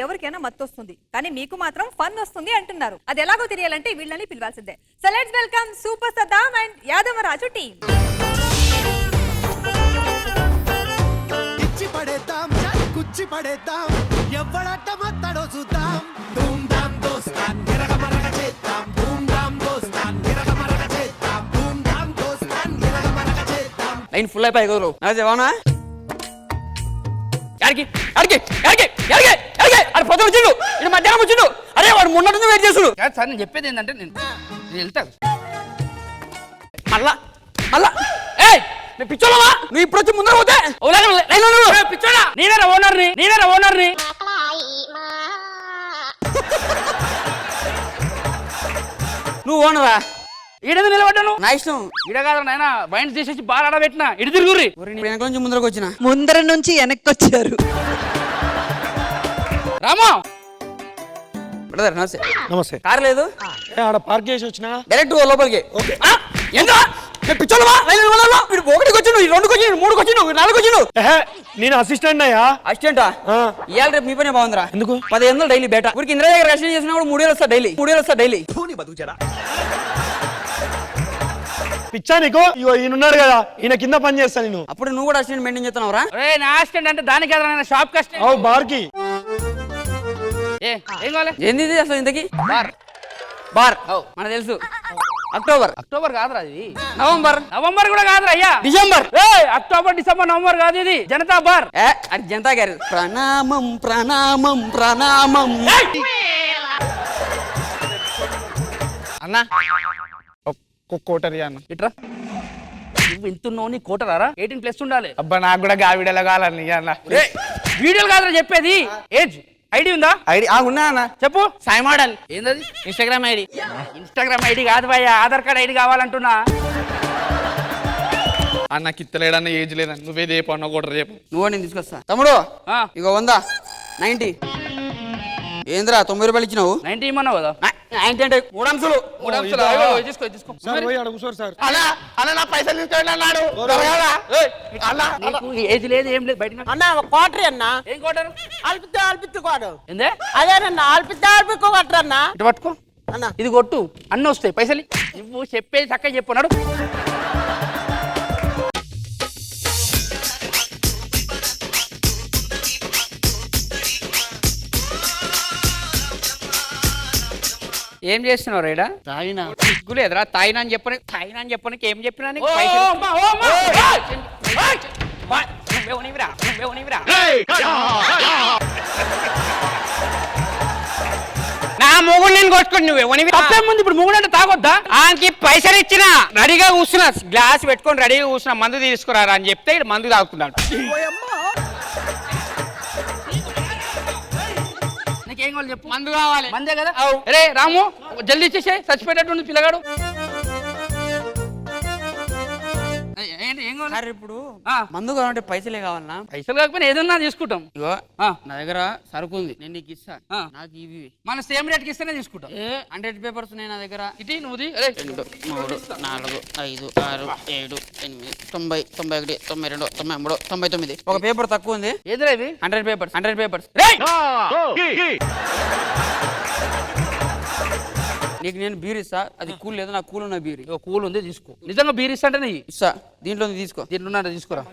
ఎవరికైనా మత్తు వస్తుంది, కానీ మీకు మాత్రం ఫన్ వస్తుంది అంటున్నారు. అది ఎలాగో తెలియాలంటే వీళ్ళని పిలవాల్సిందే. So let's welcome super Saddam and Yadavaraju team. కుచ్చి పడేద్దాం ఎవడట మత్తడో చూద్దాం. ధూమ్ ధామ్ దోస్తాన్ గిరగమరగ చేద్దాం. ధూమ్ ధామ్ దోస్తాన్ గిరగమరగ చేద్దాం. ధూమ్ ధామ్ దోస్తాన్ గిరగమరగ చేద్దాం. లైన్ ఫుల్ అయిపోయి కుదరు నాదేవానా యాడికి యాడికి యాడికి యాడికి యాడికి అరే పొద్దు వచ్చిండు ఇది మధ్యాహ్నం వచ్చిండు. అరే వాడు మొన్నటి వెయిట్ చేస్తుడు. సార్ నేను చెప్పేది ఏంటంటే నేను వెళ్తాను మళ్ళా మళ్ళా ఏయ్ నేను పిచ్చోళ్ళవా? నువ్వు ఇప్పుడు వచ్చి ముందర పోతే పిచ్చోడా నేనేరా ఓనర్ని నువ్వు ఓనరా? ఈడేది నిలబడ్డాను నా ఇష్టం. ఈడ కాదు నాయన వైన్స్ చేసేసి బాగా ఆడబెట్టిన ఇటు తిరుగుర్రి. వెనక నుంచి ముందరకు వచ్చిన ముందర నుంచి వెనక్కి వచ్చారు. రామా బ్రదర్ నమస్తే. నమస్తే. కార్ లేదు ఆడ పార్క్ చేసి వచ్చినా డైరెక్ట్ లోపలికి. ఏంటా పిచ్చోళ్ళవా? వీడు ఒకటికి వచ్చిండు, రెండుకి వచ్చిండు, మూడుకి వచ్చిండు, నాలుగు వచ్చిండు. నేను అసిస్టెంట్ అయ్యా. అసిస్టెంటా? ఇవాళ రేపు మీ పనే బాగుందిరా. ఎందుకు? 1500 డైలీ బేట. ఊరికి ఇంద్రా దగ్గర రక్షణ చేసినప్పుడు 3000 వస్తా డైలీ. 3000 వస్తా డైలీ. పిచ్చా నీకు? ఇగో ఈయనున్నాడు కదా, ఈయన కింద పని చేస్తా నేను. అప్పుడు నువ్వు కూడా అసిస్టెంట్ మెయింటైన్ చేస్తున్నావురా? నా అసిస్టెంట్ అంటే దానికి కదా షాప్ కష్టం. అవు బార్కి. ఏం కావాలి? ఏంది ఇది అసలు ఇంతకి? బార్ మనకు తెలుసు. అక్టోబర్ కాదురా ఇది, నవంబర్ కూడా కాదురా అయ్యా, డిసెంబర్. అక్టోబర్ డిసెంబర్ నవంబర్ కాదు ఇది జనతా బార్. అది జనతా గారు. ప్రణామం ప్రణామం ప్రణామం. అన్నా కోటరి అన్న ఇట్రా. నువ్వు ఎంతున్నావు నీ కోటరారా? 18+ ఉండాలి. అబ్బా నాకు కూడా గావిడలో కావాలని అన్న. వీడియోలు కాదురా చెప్పేది. ఏజ్ ఐడి ఉందా? ఐడి ఉన్నా అన్న. చెప్పు. సాయి మోడల్ ఏందది? Instagram ID. ఇన్స్టాగ్రామ్ ఐడి కాదు భయ్యా, ఆధార్ కార్డ్ ఐడి కావాలంటున్నా. అన్న కిత్తలేడన్న ఏజ్ లేదన్న. నువ్వేది చెప్పు అన్న కోటరు చెప్పు. నువ్వు నేను తీసుకొస్తా తమ్ముడు. ఇగో 100 90 ఏంద్రా 90 రూపాయలు ఇచ్చినావు? 90 ఇమ్మన్నావు కదా. 90 అంటే 3 అంశాలు. తీసుకో. అన్న నా పైసలు తీసుకోండి అన్నాడు. నీకు ఏజ్ లేదు ఏం లేదు. బయట అన్న కోటరీ అన్న. ఏం కోటరు? ఆల్పిత్తు కోడు. ఏందే? అదేనన్న ఆల్పిత్తు కొట్టరు అన్న. ఇటు పట్టుకో అన్న. ఇది కొట్టు అన్నీ వస్తాయి పైసలు. నువ్వు చెప్పేది చక్కగా చెప్పన్నాడు. ఏం చేస్తున్నావు రేడా? తాగినా సిగ్గులేదురా? తాయినా అని చెప్పడానికి ఏం చెప్పినా నీకు? నా మొగుడు నేను కొట్టుకుని నువ్వే తప్పే ముందు. ఇప్పుడు మొగుడు అంటే తాగొద్దా? ఆయనకి పైసలు ఇచ్చిన రెడీగా కూర్చున్నా, గ్లాస్ పెట్టుకొని రెడీగా కూర్చున్నా, మందు తీసుకురారా అని చెప్తే ఇక్కడ మందు తాగుతున్నాడు. నీకేం కావాలి చెప్పు. మందు కావాలి. మందే కదా. అరే రాము జల్దీ ఇచ్చేసే, చచ్చిపోయేటట్టు పిల్లగాడు. ఏంటి ఏం కావాలి? ఇప్పుడు మందు కావాలంటే పైసలే కావాలన్నా? పైసలు కాకపోయినా ఏదన్నా తీసుకుంటాం. ఇగో నా దగ్గర సరుకు ఉంది, నేను నీకు ఇస్తా. నాకు ఇవి మన సేమ్ రేట్కి ఇస్తేనే తీసుకుంటాం. 100 పేపర్స్ ఉన్నాయి నా దగ్గర. ఇటీ నువ్వు 2 3 4 5 6 7 8 90 91 92 93 99. ఒక పేపర్ తక్కువ ఉంది. ఏదిరా ఇవి? 100 పేపర్స్. నీకు నేను బీర్ ఇస్తా, అది కూల్ లేదు, నాకు కూల్ ఉన్న బీర్. కూల్ ఉంది తీసుకో. నిజంగా బీర్ ఇస్తా అంటే ఇస్తా, దీంట్లో తీసుకో. దీంట్లో తీసుకురా.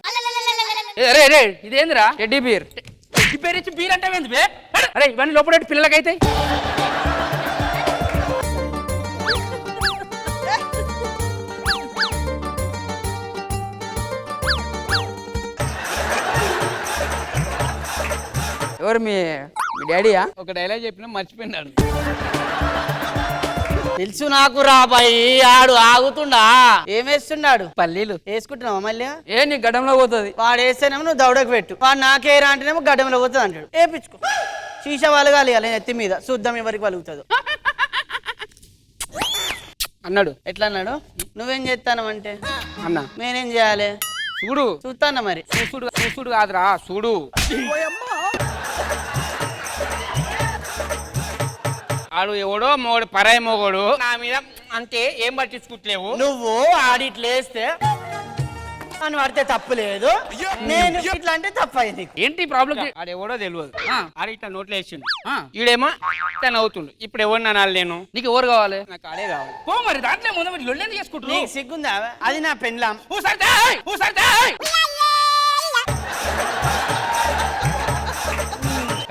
రే ఇదేందిరా? Teddy beer. టెడ్డీ బీర్ ఇచ్చి బీర్ అంటే ఏంది? అరే ఇవన్నీ లోపల పిల్లలకైతే. ఎవరు మీ డాడీయా? ఒక డైలాగ్ చెప్పినా మర్చిపోయినాడు. తెలుసు నాకు రాబాయి. ఆడు ఆగుతుండా? ఏమేస్తున్నాడు? పల్లీలు వేసుకుంటున్నావా మళ్ళీ? నీ గడ్డంలో పోతుంది. వాడు వేస్తేనేమో నువ్వు దౌడకు పెట్టు. వాడు నాకేరా అంటేనేమో గడ్డంలో పోతుంది అంటాడు. వేపించుకో. శీష వలగాలి నెత్తి మీద, చూద్దాం ఎవరికి వలుగుతుందో అన్నాడు. ఎట్లా అన్నాడు? నువ్వేం చేస్తాను అంటే అన్నా నేనేం చేయాలి? చూడు చూస్తానా మరి. చూడు కాదురా చూడు. ఆడు ఎవడో మొగడు, పరాయి మొగడు నా మీద అంటే ఏం పట్టించుకుంటలేవు నువ్వు ఆడిట్లేస్తే అని పడితే తప్పు లేదు, నేను ఇట్లా అంటే తప్పు అయింది. ఏంటి ప్రాబ్లం? ఆడెవడో తెలియదు. ఆడ ఇట్లా నోట్లో వేసిండు, ఈడేమో ఇట్లా నవ్వుతుండు. ఇప్పుడు ఎవరిని అనాలి నేను? నీకు ఎవరు కావాలి? నాకు ఆడే కావాలి. పో మరి, దాంట్లో ముందు మీరు లొల్లేందుకు చేసుకుంటున్నావు? నీకు సిగ్గుందా? అది నా పెండ్లాం.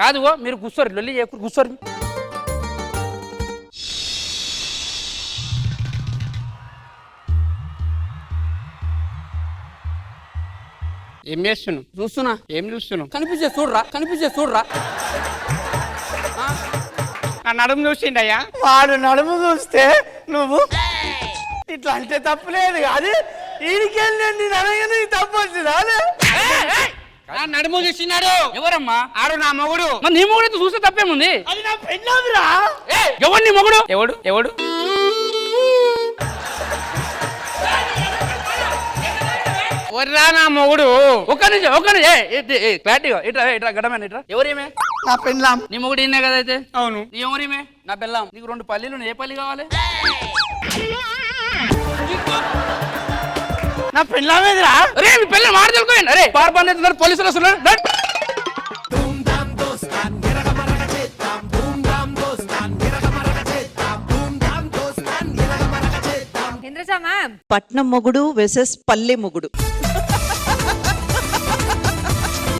కాదు ఓ, మీరు కూర్చోరు, లొల్లి చేయకూడదు, కూర్చోరు. ఏం చేస్తున్నావు? చూస్తున్నా. ఏం చూస్తున్నావు? కనిపించే చూడరా. నా నడుము చూసిండయ్యా. వాడు నడుము చూస్తే నువ్వు ఇట్లా అంటే తప్పు లేదు. అది ఈడికెళ్ళండి నడగని తప్పు వచ్చిందా? నా నడుము చూసినాడు. ఎవరమ్మా? ఆడు నా మొగుడు. మరి నీ మొగుడు చూస్తే తప్పేముంది? అది నా పెళ్ళాంరా. ఎవరు నీ మొగుడు? ఎవడు? వర్రా నా మొగుడు. ఒక్క నిమిషం క్లారిటీగా ఇట్లా గడమని ఇట్లా. ఎవరేమే? నా పెళ్ళాం. నీ మొగుడు ఈయనే కదా అయితే? అవును. నీ ఎవరేమే? నా బెల్లం. నీకు 2 పల్లీలు, ఏ పల్లి కావాలి? నా పెళ్ళామేదిరా. అరే మీ పిల్లలు మాట్లాడుకోండి. అరే పార్పండి, పోలీసులు వస్తున్నారు. ధూమ్ ధామ్ దోస్తాన్ ఎరగమరగ చేద్దాం ధూమ్ ధామ్ దోస్తాన్ ఎరగమరగ చేద్దాం ధూమ్ ధామ్ దోస్తాన్ ఎరగమరగ చేద్దాం. ఇంద్రజ మ్యామ్, పట్నం మొగుడు వెసెస్ పల్లె మొగుడు.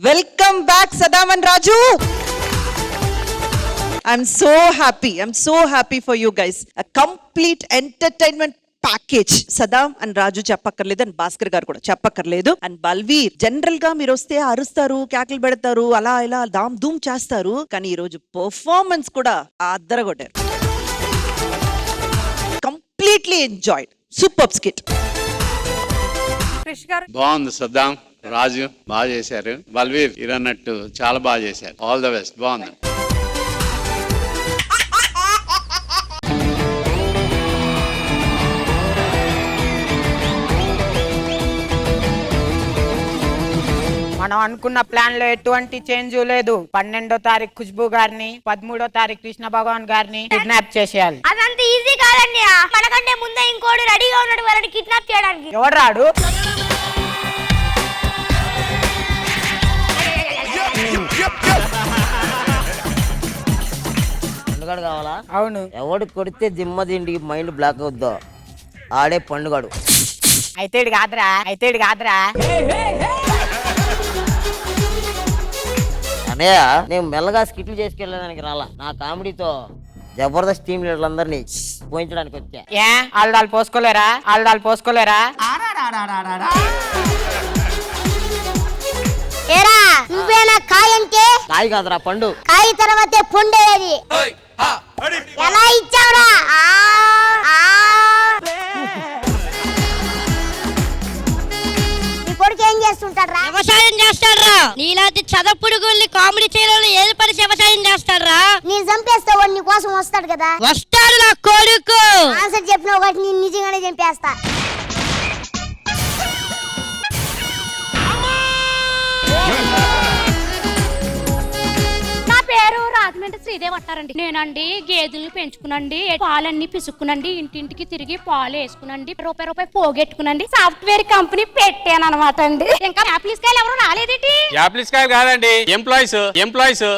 Welcome back Saddam and Raju. I'm so happy for you guys. Complete entertainment package. Saddam and Raju చెప్పక్కర్లేదు, అండ్ భాస్కర్ గారు కూడా చెప్పక్కర్లేదు. అండ్ బల్వీర్, జనరల్ గా మీరు వస్తే అరుస్తారు, కేకలు పెడతారు, అలా ఇలా దామ్ ధూమ్ చేస్తారు, కానీ ఈ రోజు పర్ఫార్మెన్స్ కూడా అద్దరగొట్టారు. Completely enjoyed. Super skit. Krish garu. బాగుంది. సద్దాం రాజు బాగా చేశారు. బల్వీర్ ఇరన్నట్టు చాలా బాగా చేశారు. All the best. బాగుంది. మనం అనుకున్న ప్లాన్ లో ఎటువంటి చేంజ్ లేదు. 12వ తారీఖు ఖుష్బూ గారిని, 13వ తారీఖు కృష్ణ భగవాన్ గారిని కిడ్నాప్ చేసేయాలి. అదంత ఈజీ కాదండి. మనకంటే ముందే ఇంకోటి రెడీగా ఉన్నాడు వాళ్ళని కిడ్నాప్ చేయడానికి. ఎవడు రాడు? పండుగడు కావాలా? అవును. ఎవడు కొడితే దిమ్మ తిండికి మైండ్ బ్లాక్ అవుద్దో ఆడే పండుగడు. అయితే ఇడు కాదురా. అన్నయ్య, నేను మెల్లగా స్కిట్లు చేసుకెళ్ళడానికి రాలా. నా కామెడీతో జబర్దస్త్ టీం లీడర్లందరినీ పోయించడానికి వచ్చా. ఏ ఆల్డాలు పోసుకోలేరా? ఏరా నువ్వేనా కాయంటే? కాయ కాదురా, పండు. కాయ తర్వాతే పొండేది. ఎలా ఇచ్చావురా? నీ కొడుకు ఏం చేస్తుంటాడ్రా? వ్యవసాయం చేస్తాడ్రా. నీలాంటి చదపుడుగుల్ని కామెడీ చేయడంలో ఏది పని వ్యవసాయం చేస్తాడ్రా. నేను చంపేస్తా, వాడు నీ కోసం వస్తాడు కదా. వస్తాడు నా కొడుకు. ఆన్సర్ చెప్పిన ఒకటి నేను నిజంగానే చంపేస్తా. నా పేరు రాజమండ్రి శ్రీదేవి అంటారండి. నేనండి గేదెలు పెంచుకునండి, పాలన్నీ పిసుక్కునండి, ఇంటింటికి తిరిగి పాలు వేసుకునండి, రూపాయి పోగెట్టుకునండి, సాఫ్ట్వేర్ కంపెనీ పెట్టాను అనమాట అండి. ఇంకా యాప్లిస్కాయలు ఎవరు రాలేదేంటి? యాప్లిస్కాయలు కాదండి, ఎంప్లాయీస్.